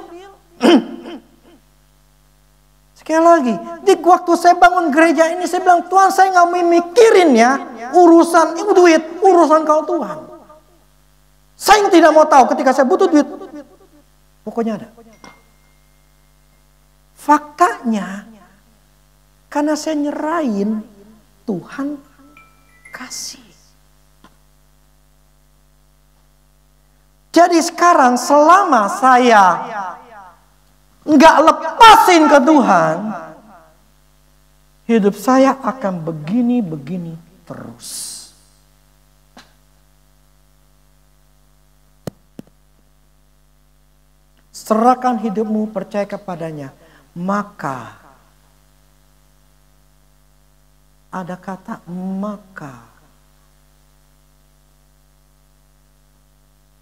A: Sekali lagi, di waktu saya bangun gereja ini, saya bilang, Tuhan saya gak mau mikirin ya, urusan duit, urusan kau Tuhan. Saya tidak mau tahu ketika saya butuh duit, pokoknya ada. Faktanya, karena saya nyerahin, Tuhan kasih. Jadi sekarang selama saya nggak lepasin ke Tuhan, hidup saya akan begini-begini terus. Serahkan hidupmu, percaya kepadanya, maka ada kata maka.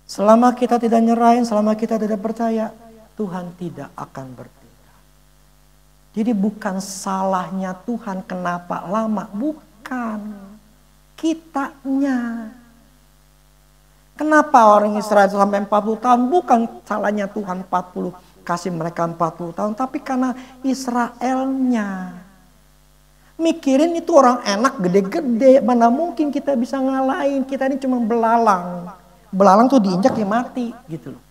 A: Selama kita tidak nyerahin, selama kita tidak percaya, Tuhan tidak akan bertindak. Jadi bukan salahnya Tuhan kenapa lama, bukan. Kitanya. Kenapa orang Israel sampai 40 tahun? Bukan salahnya Tuhan 40, kasih mereka 40 tahun. Tapi karena Israelnya. Mikirin itu orang enak gede-gede. Mana mungkin kita bisa ngalahin. Kita ini cuma belalang. Belalang tuh diinjak ya mati gitu loh.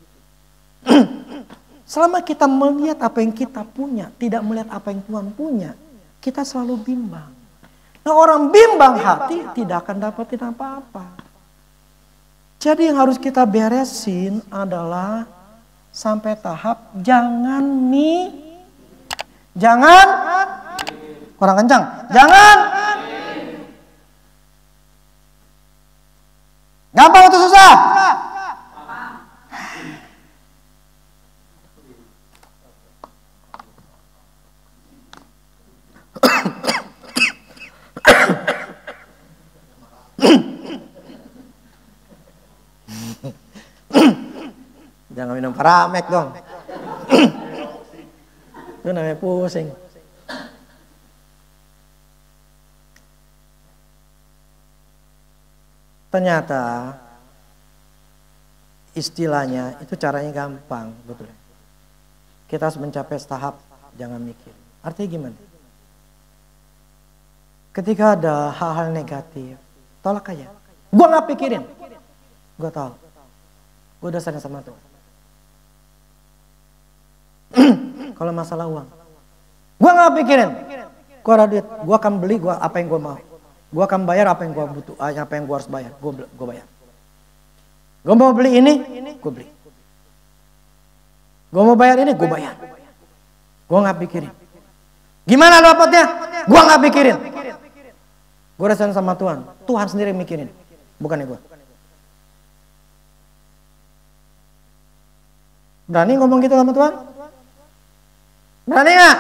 A: Selama kita melihat apa yang kita punya, tidak melihat apa yang Tuhan punya, kita selalu bimbang. Nah, orang bimbang hati tidak akan dapetin apa-apa. Jadi yang harus kita beresin adalah sampai tahap jangan kurang kencang, jangan gampang atau susah? Jangan minum Paramek dong. Itu namanya pusing. Ternyata istilahnya itu caranya gampang, betul. Kita harus mencapai tahap jangan mikir. Artinya gimana? Ketika ada hal-hal negatif, tolak aja. Gua nggak pikirin. Gua tahu. Gua udah sadar sama Tuhan. Kalau masalah uang, gua nggak pikirin. Gua ada duit, gua akan beli apa yang gua mau. Gua akan bayar apa yang gua butuh, apa yang gua harus bayar. Gua bayar. Gua mau beli ini, gua beli. Gua mau bayar ini, gua bayar. Gua nggak pikirin. Gimana dapatnya? Gua nggak pikirin. Gua rasain sama Tuhan. Tuhan sendiri mikirin, bukannya gua. Berani ngomong gitu sama Tuhan? Berani nggak?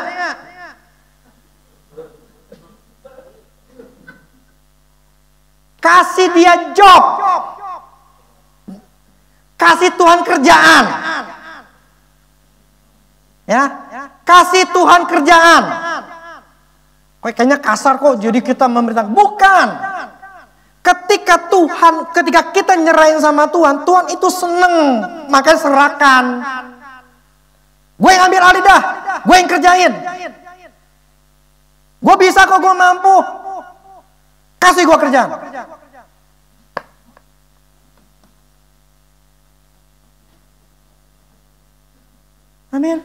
A: Kasih dia job. Kasih Tuhan kerjaan. Ya, kasih Tuhan kerjaan. Kayaknya kasar kok jadi kita memerintahkan. Bukan. Ketika kita nyerahin sama Tuhan, Tuhan itu seneng. Makanya serahkan. Gue yang ambil alih dah. Gue yang kerjain. Gue bisa kok, gue mampu. Kasih gue kerjaan. Amin.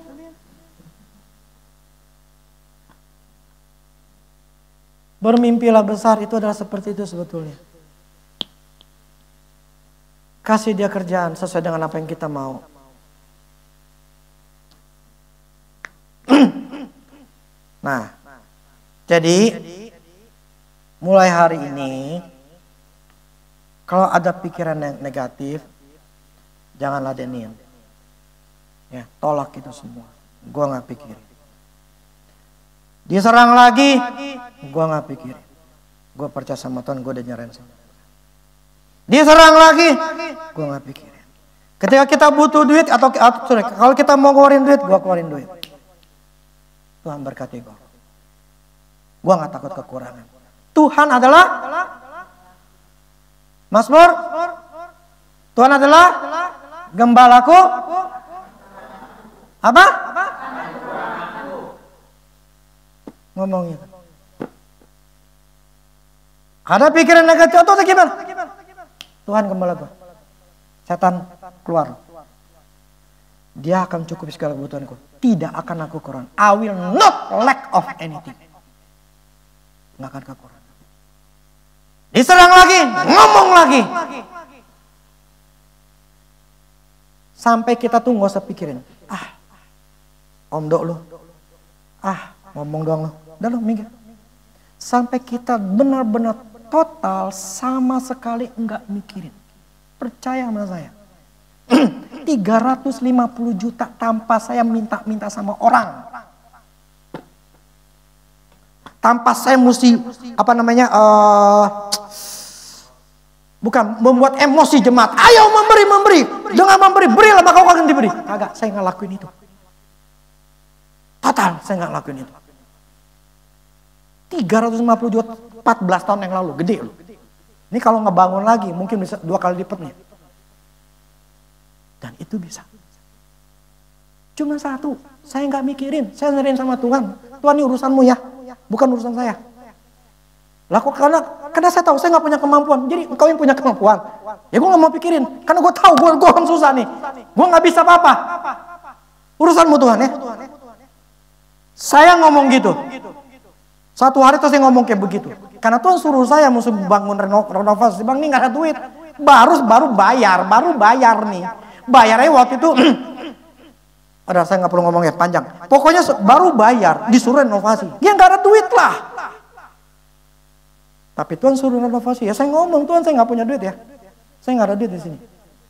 A: Bermimpilah besar itu adalah seperti itu sebetulnya. Kasih dia kerjaan sesuai dengan apa yang kita mau. Nah, jadi mulai hari ini kalau ada pikiran yang negatif, jangan ladenin. Ya, tolak itu semua. Gua nggak pikirin. Diserang lagi, gua nggak pikirin. Gua percaya sama Tuhan, gua udah nyerahin sama Tuhan. Diserang lagi, gua nggak pikirin. Ketika kita butuh duit atau kalau kita mau keluarin duit, gua keluarin duit. Tuhan berkati gua. Gua nggak takut kekurangan. Tuhan adalah Mazmur. Tuhan adalah gembalaku. Apa? Ngomong itu. Ada pikiran negatif atau gimana? Tuhan gembala gua. Setan keluar. Dia akan cukupi segala kebutuhanku. Tidak akan aku kurang. I will not lack of anything. Nggak akan kekurangan. Diserang lagi, ngomong lagi. Sampai kita tuh nggak usah pikirin. Om Dok lu. Ngomong doang lu. Udah lu minggir. Sampai kita benar-benar total sama sekali enggak mikirin. Percaya sama saya. 350 juta tanpa saya minta-minta sama orang. Tanpa saya mesti bukan membuat emosi jemaat. Ayo memberi. Dengan memberi, berilah maka kau akan diberi. Kagak, saya nggak lakuin itu. Total, saya nggak lakuin itu. 350 juta 14 tahun yang lalu, gede loh. Ini kalau ngebangun lagi mungkin bisa 2 kali lipatnya. Dan itu bisa. Cuma satu, saya nggak mikirin, saya nyerahin sama Tuhan. Tuhan ini urusanmu ya, bukan urusan saya. Laku karena saya tahu saya nggak punya kemampuan, jadi engkau yang punya kemampuan. Ya gue nggak mau pikirin, karena gue tahu gue orang susah nih, gue nggak bisa apa-apa. Urusanmu Tuhan ya. Saya ngomong gitu. Satu hari terus saya ngomong kayak begitu. Karena Tuhan suruh saya mesti bangun renovasi, bang ini nggak ada duit. Baru bayar nih. Bayarnya waktu itu, ada saya nggak perlu ngomong ya panjang. Pokoknya baru bayar, disuruh renovasi. Ya nggak ada duit lah. Tapi Tuhan suruh renovasi, ya saya ngomong Tuhan saya nggak punya duit ya. Saya nggak ada duit di sini.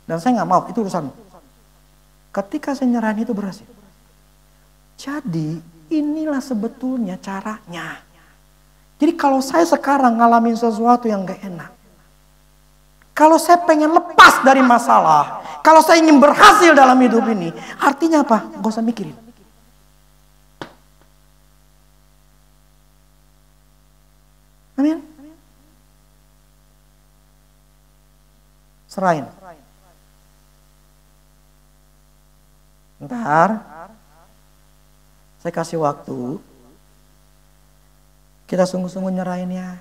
A: Dan saya nggak mau, itu urusanmu. Ketika saya nyerahin itu berhasil. Jadi inilah sebetulnya caranya. Jadi kalau saya sekarang ngalamin sesuatu yang gak enak. Kalau saya pengen lepas dari masalah. Kalau saya ingin berhasil dalam hidup ini. Artinya apa? Gak usah mikirin. Amin. Serahin. Ntar saya kasih waktu. Kita sungguh-sungguh nyerahin ya.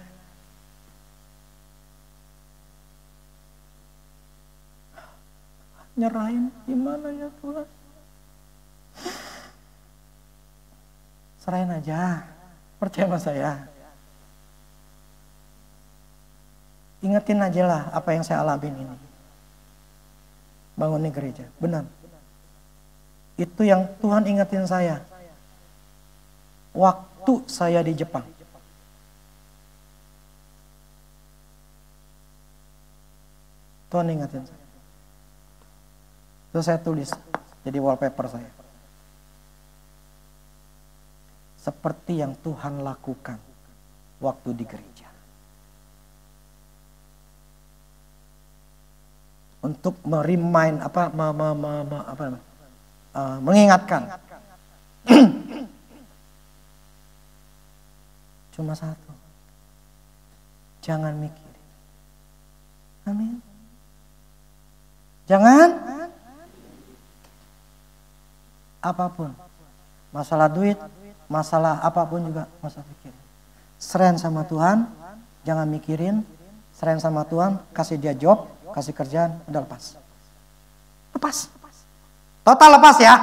A: Nyerahin gimana ya Tuhan? Serahin aja. Percaya sama saya. Ingetin aja lah apa yang saya alamin ini. Bangun nih gereja. Benar. Itu yang Tuhan ingetin saya. Waktu saya di Jepang. Tuhan ingetin saya. Terus saya tulis jadi wallpaper saya. Seperti yang Tuhan lakukan waktu di gereja. Untuk merimain mengingatkan. Cuma satu. Jangan mikir. Amin. Jangan apapun. Masalah duit, masalah apapun juga masa pikirin. Serahin sama Tuhan, jangan mikirin. Serahin sama Tuhan, kasih dia job, kasih kerjaan, udah lepas. Lepas. Total lepas ya.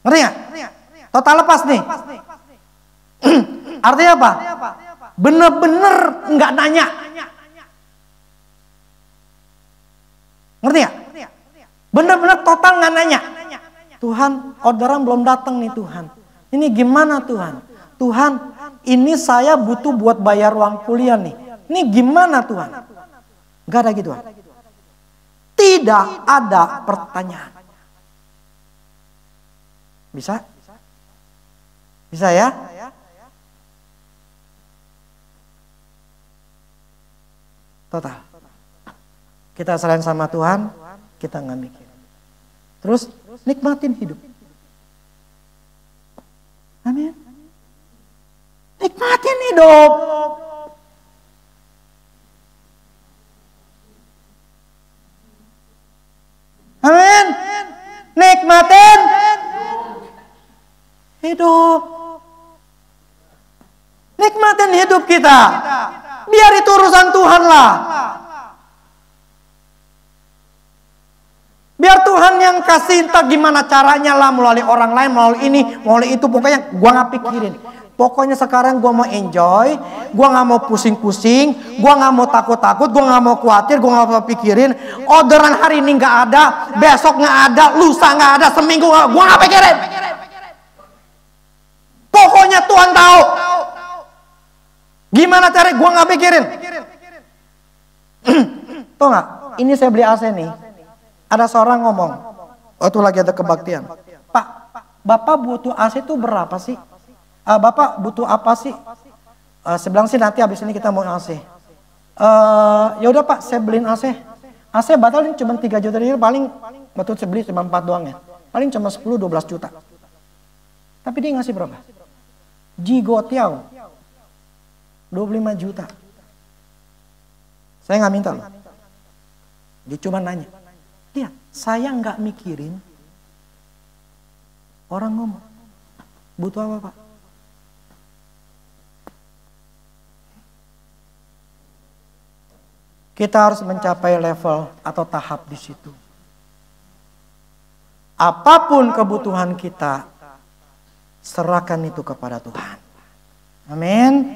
A: Ngerti gak? Total lepas nih. Artinya apa? Bener-bener nggak nanya. Ngerti gak? Bener-bener total nggak nanya. Tuhan, orderan belum datang nih Tuhan. Ini gimana Tuhan? Tuhan, ini saya butuh buat bayar uang kuliah nih. Ini gimana Tuhan? Gak ada gitu. Tidak ada pertanyaan. Bisa? Bisa ya? Total. Kita serahin sama Tuhan, kita nggak mikir. Terus nikmatin hidup. Amin. Nikmatin hidup. Amin. Nikmatin hidup. Nikmatin hidup kita. Biar itu urusan Tuhan lah. Biar Tuhan yang kasih, entah gimana caranya lah, melalui orang lain, melalui ini, melalui itu, pokoknya gua nggak pikirin. Pokoknya sekarang gua mau enjoy, gua nggak mau pusing-pusing, gua nggak mau takut-takut, gua nggak mau khawatir, gua nggak mau pikirin. Orderan hari ini nggak ada, besok nggak ada, lusa nggak ada, seminggu gua nggak pikirin. Pokoknya Tuhan tahu. Gimana cara gua nggak pikirin? Tuh nggak? Ini saya beli AC nih. Ada seorang ngomong, waktu lagi ada kebaktian, Pak, Bapak butuh AC itu berapa sih? Bapak butuh apa sih? Saya bilang sih nanti habis ini kita mau AC. Ya udah Pak, saya beliin AC. AC batalin cuma 3 juta, paling betul saya beli cuma 4 doang ya. Paling cuma 10-12 juta. Tapi dia ngasih berapa? Jigotiao. 25 juta. Saya nggak minta loh. Dia cuma nanya. Lihat, saya nggak mikirin orang ngomong. Butuh apa, Pak? Kita harus mencapai level atau tahap di situ. Apapun kebutuhan kita, serahkan itu kepada Tuhan. Amin.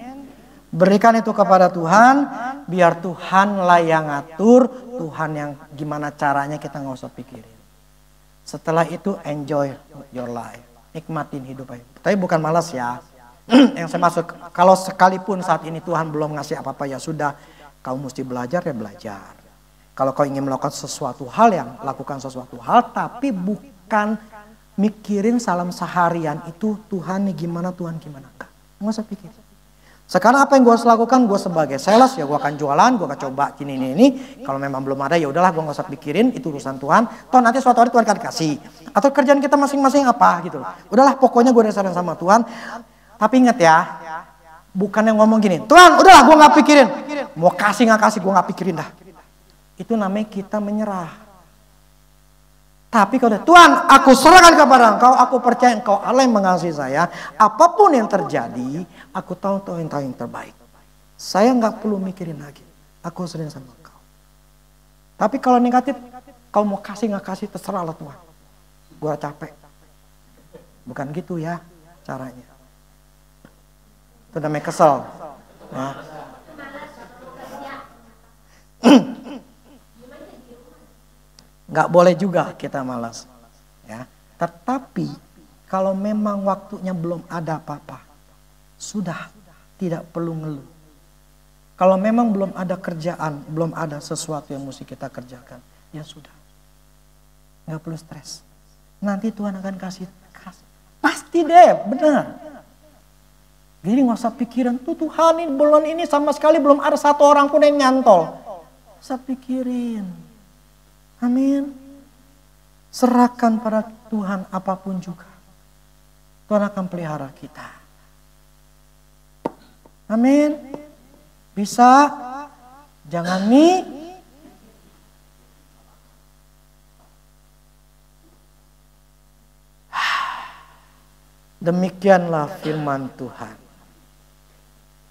A: Berikan itu kepada Tuhan, biar Tuhanlah yang ngatur, Tuhan yang gimana caranya kita nggak usah pikirin. Setelah itu enjoy your life, nikmatin hidup aja. Tapi bukan malas ya. Yang saya maksud, kalau sekalipun saat ini Tuhan belum ngasih apa-apa ya sudah, kau mesti belajar ya belajar. Kalau kau ingin melakukan sesuatu hal yang lakukan sesuatu hal, tapi bukan mikirin salam seharian itu Tuhan nih gimana, Tuhan gimana, enggak usah pikir. Sekarang apa yang gue harus lakukan? Gue sebagai sales ya gue akan jualan, gue akan coba ini. Kalau memang belum ada ya udahlah, gue nggak usah pikirin, itu urusan Tuhan. Toh nanti suatu hari Tuhan akan kasih. Atau kerjaan kita masing-masing apa gitu. Udahlah pokoknya gue udah sama Tuhan. Tapi ingat ya, bukan yang ngomong gini, Tuhan udahlah gue nggak pikirin, mau kasih nggak kasih gue nggak pikirin dah. Itu namanya kita menyerah. Tapi kalau Tuhan, aku serahkan kepada Engkau, aku percaya Engkau Allah yang mengasihi saya. Apapun yang terjadi, aku tahu yang terbaik. Saya nggak perlu mikirin lagi. Aku sering sama Engkau. Tapi kalau negatif, kau mau kasih nggak kasih terserahlah Tuhan. Gua capek. Bukan gitu ya caranya. Itu namanya kesel. Nah. Nggak boleh juga kita malas, ya. Tetapi kalau memang waktunya belum ada apa-apa, sudah tidak perlu ngeluh. Kalau memang belum ada kerjaan, belum ada sesuatu yang mesti kita kerjakan, ya sudah, nggak perlu stres. Nanti Tuhan akan kasih. Pasti deh, benar. Jadi nggak usah pikiran tuh Tuhan ini bulan ini sama sekali belum ada satu orang pun yang nyantol. Nggak usah pikirin. Amin. Serahkan pada Tuhan apapun juga. Tuhan akan pelihara kita. Amin. Bisa. Jangan Demikianlah firman Tuhan.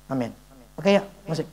A: Amin. Oke ya, musik.